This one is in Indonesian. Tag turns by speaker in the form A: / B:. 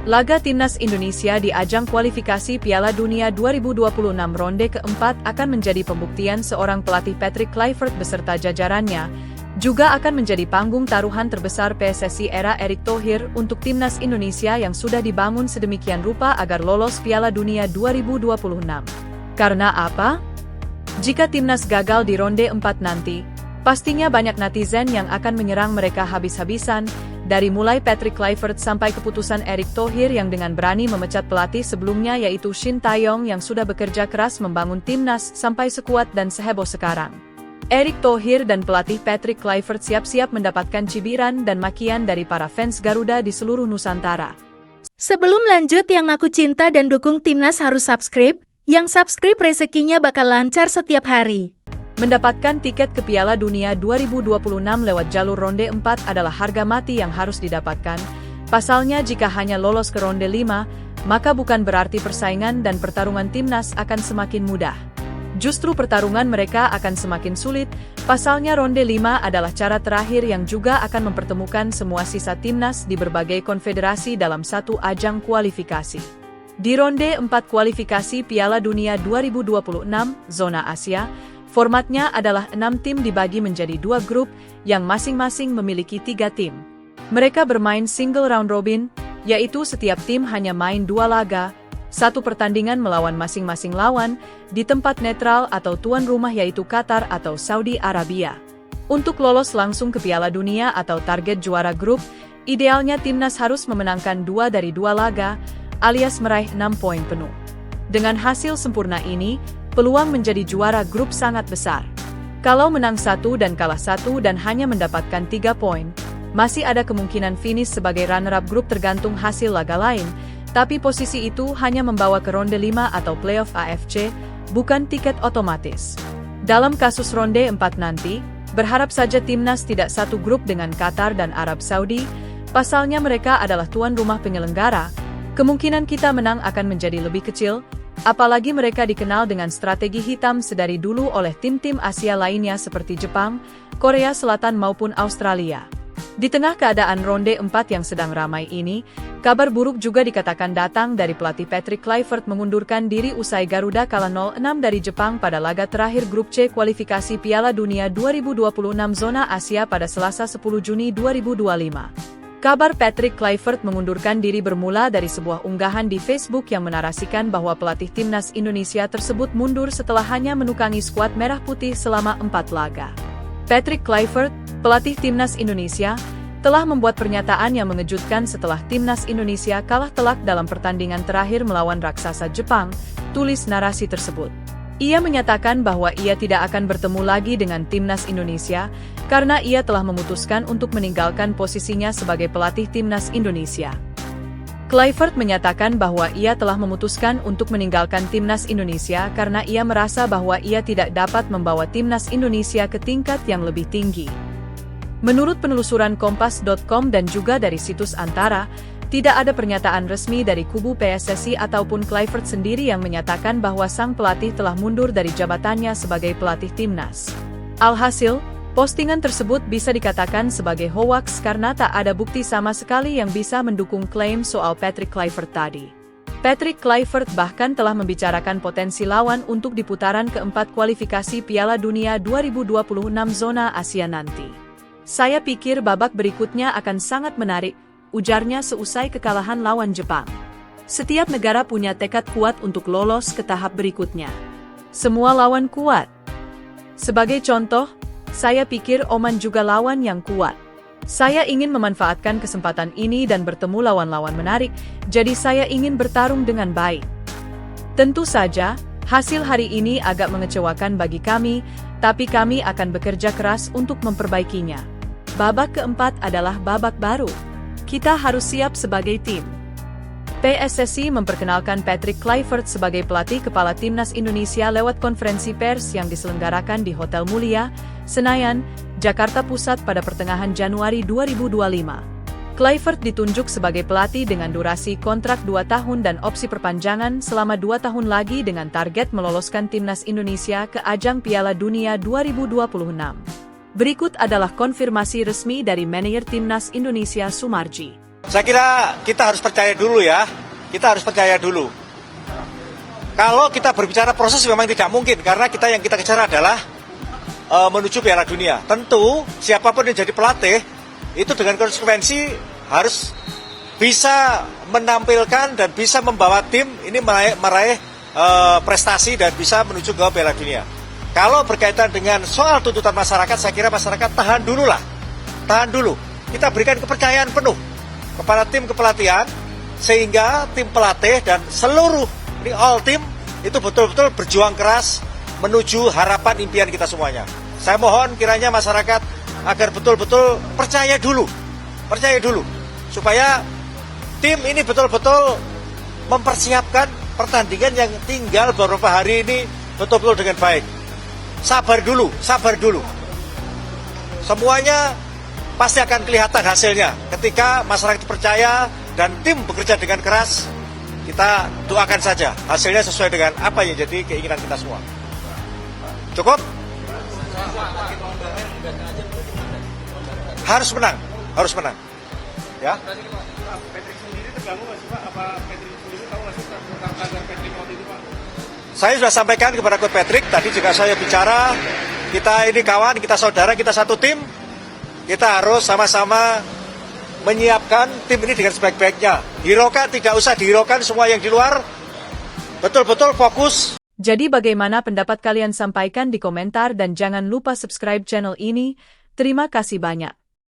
A: Laga Timnas Indonesia di ajang kualifikasi Piala Dunia 2026 ronde keempat akan menjadi pembuktian seorang pelatih Patrick Kluivert beserta jajarannya, juga akan menjadi panggung taruhan terbesar PSSI era Erick Thohir untuk Timnas Indonesia yang sudah dibangun sedemikian rupa agar lolos Piala Dunia 2026. Karena apa? Jika Timnas gagal di ronde 4 nanti, pastinya banyak netizen yang akan menyerang mereka habis-habisan, dari mulai Patrick Kluivert sampai keputusan Erick Thohir yang dengan berani memecat pelatih sebelumnya yaitu Shin Tae-yong yang sudah bekerja keras membangun timnas sampai sekuat dan seheboh sekarang. Erick Thohir dan pelatih Patrick Kluivert siap-siap mendapatkan cibiran dan makian dari para fans Garuda di seluruh Nusantara.
B: Sebelum lanjut, yang aku cinta dan dukung timnas harus subscribe, yang subscribe rezekinya bakal lancar setiap hari.
A: Mendapatkan tiket ke Piala Dunia 2026 lewat jalur ronde 4 adalah harga mati yang harus didapatkan. Pasalnya jika hanya lolos ke ronde 5, maka bukan berarti persaingan dan pertarungan timnas akan semakin mudah. Justru pertarungan mereka akan semakin sulit, pasalnya ronde 5 adalah cara terakhir yang juga akan mempertemukan semua sisa timnas di berbagai konfederasi dalam satu ajang kualifikasi. Di ronde 4 kualifikasi Piala Dunia 2026, zona Asia, formatnya adalah 6 tim dibagi menjadi 2 grup, yang masing-masing memiliki 3 tim. Mereka bermain single round robin, yaitu setiap tim hanya main 2 laga, 1 pertandingan melawan masing-masing lawan, di tempat netral atau tuan rumah yaitu Qatar atau Saudi Arabia. Untuk lolos langsung ke Piala Dunia atau target juara grup, idealnya timnas harus memenangkan 2 dari 2 laga, alias meraih 6 poin penuh. Dengan hasil sempurna ini, peluang menjadi juara grup sangat besar. Kalau menang 1 dan kalah 1 dan hanya mendapatkan 3 poin, masih ada kemungkinan finish sebagai runner-up grup tergantung hasil laga lain, tapi posisi itu hanya membawa ke ronde 5 atau playoff AFC, bukan tiket otomatis. Dalam kasus ronde 4 nanti, berharap saja timnas tidak satu grup dengan Qatar dan Arab Saudi, pasalnya mereka adalah tuan rumah penyelenggara, kemungkinan kita menang akan menjadi lebih kecil, apalagi mereka dikenal dengan strategi hitam sedari dulu oleh tim-tim Asia lainnya seperti Jepang, Korea Selatan maupun Australia. Di tengah keadaan ronde 4 yang sedang ramai ini, kabar buruk juga dikatakan datang dari pelatih Patrick Kluivert mengundurkan diri usai Garuda kalah 0-6 dari Jepang pada laga terakhir grup C kualifikasi Piala Dunia 2026 zona Asia pada Selasa 10 Juni 2025. Kabar Patrick Kluivert mengundurkan diri bermula dari sebuah unggahan di Facebook yang menarasikan bahwa pelatih timnas Indonesia tersebut mundur setelah hanya menukangi skuad merah putih selama 4 laga. Patrick Kluivert, pelatih timnas Indonesia, telah membuat pernyataan yang mengejutkan setelah timnas Indonesia kalah telak dalam pertandingan terakhir melawan raksasa Jepang, tulis narasi tersebut. Ia menyatakan bahwa ia tidak akan bertemu lagi dengan timnas Indonesia, karena ia telah memutuskan untuk meninggalkan posisinya sebagai pelatih timnas Indonesia. Kluivert menyatakan bahwa ia telah memutuskan untuk meninggalkan timnas Indonesia karena ia merasa bahwa ia tidak dapat membawa timnas Indonesia ke tingkat yang lebih tinggi. Menurut penelusuran Kompas.com dan juga dari situs Antara, tidak ada pernyataan resmi dari kubu PSSI ataupun Kluivert sendiri yang menyatakan bahwa sang pelatih telah mundur dari jabatannya sebagai pelatih timnas. Alhasil, postingan tersebut bisa dikatakan sebagai hoaks karena tak ada bukti sama sekali yang bisa mendukung klaim soal Patrick Kluivert tadi. Patrick Kluivert bahkan telah membicarakan potensi lawan untuk di putaran keempat kualifikasi Piala Dunia 2026 zona Asia nanti. Saya pikir babak berikutnya akan sangat menarik, ujarnya seusai kekalahan lawan Jepang. Setiap negara punya tekad kuat untuk lolos ke tahap berikutnya. Semua lawan kuat. Sebagai contoh, saya pikir Oman juga lawan yang kuat. Saya ingin memanfaatkan kesempatan ini dan bertemu lawan-lawan menarik, jadi saya ingin bertarung dengan baik. Tentu saja, hasil hari ini agak mengecewakan bagi kami, tapi kami akan bekerja keras untuk memperbaikinya. Babak keempat adalah babak baru. Kita harus siap sebagai tim. PSSI memperkenalkan Patrick Kluivert sebagai pelatih kepala timnas Indonesia lewat konferensi pers yang diselenggarakan di Hotel Mulia, Senayan, Jakarta Pusat pada pertengahan Januari 2025. Kluivert ditunjuk sebagai pelatih dengan durasi kontrak 2 tahun dan opsi perpanjangan selama 2 tahun lagi dengan target meloloskan timnas Indonesia ke ajang Piala Dunia 2026. Berikut adalah konfirmasi resmi dari manajer timnas Indonesia Sumarji.
C: Saya kira kita harus percaya dulu ya. Kita harus percaya dulu. Kalau kita berbicara proses memang tidak mungkin, karena yang kita kejar adalah menuju Piala Dunia. Tentu siapapun yang jadi pelatih itu dengan konsekuensi harus bisa menampilkan dan bisa membawa tim ini meraih prestasi dan bisa menuju ke Piala Dunia. Kalau berkaitan dengan soal tuntutan masyarakat, saya kira masyarakat tahan dulu lah. Tahan dulu. Kita berikan kepercayaan penuh kepada tim kepelatihan, sehingga tim pelatih dan seluruh ini all tim itu betul-betul berjuang keras menuju harapan impian kita semuanya. Saya mohon kiranya masyarakat agar betul-betul percaya dulu supaya tim ini betul-betul mempersiapkan pertandingan yang tinggal beberapa hari ini betul-betul dengan baik. Sabar dulu. Semuanya pasti akan kelihatan hasilnya ketika masyarakat percaya dan tim bekerja dengan keras. Kita doakan saja hasilnya sesuai dengan apa yang jadi keinginan kita semua. Cukup? Harus menang. Ya. Saya sudah sampaikan kepada Coach Patrick, tadi juga saya bicara, kita ini kawan, kita saudara, kita satu tim. Kita harus sama-sama menyiapkan tim ini dengan sebaik-baiknya. Hiraukan, tidak usah dihiraukan semua yang di luar. Betul-betul fokus.
A: Jadi bagaimana pendapat kalian, sampaikan di komentar dan jangan lupa subscribe channel ini. Terima kasih banyak.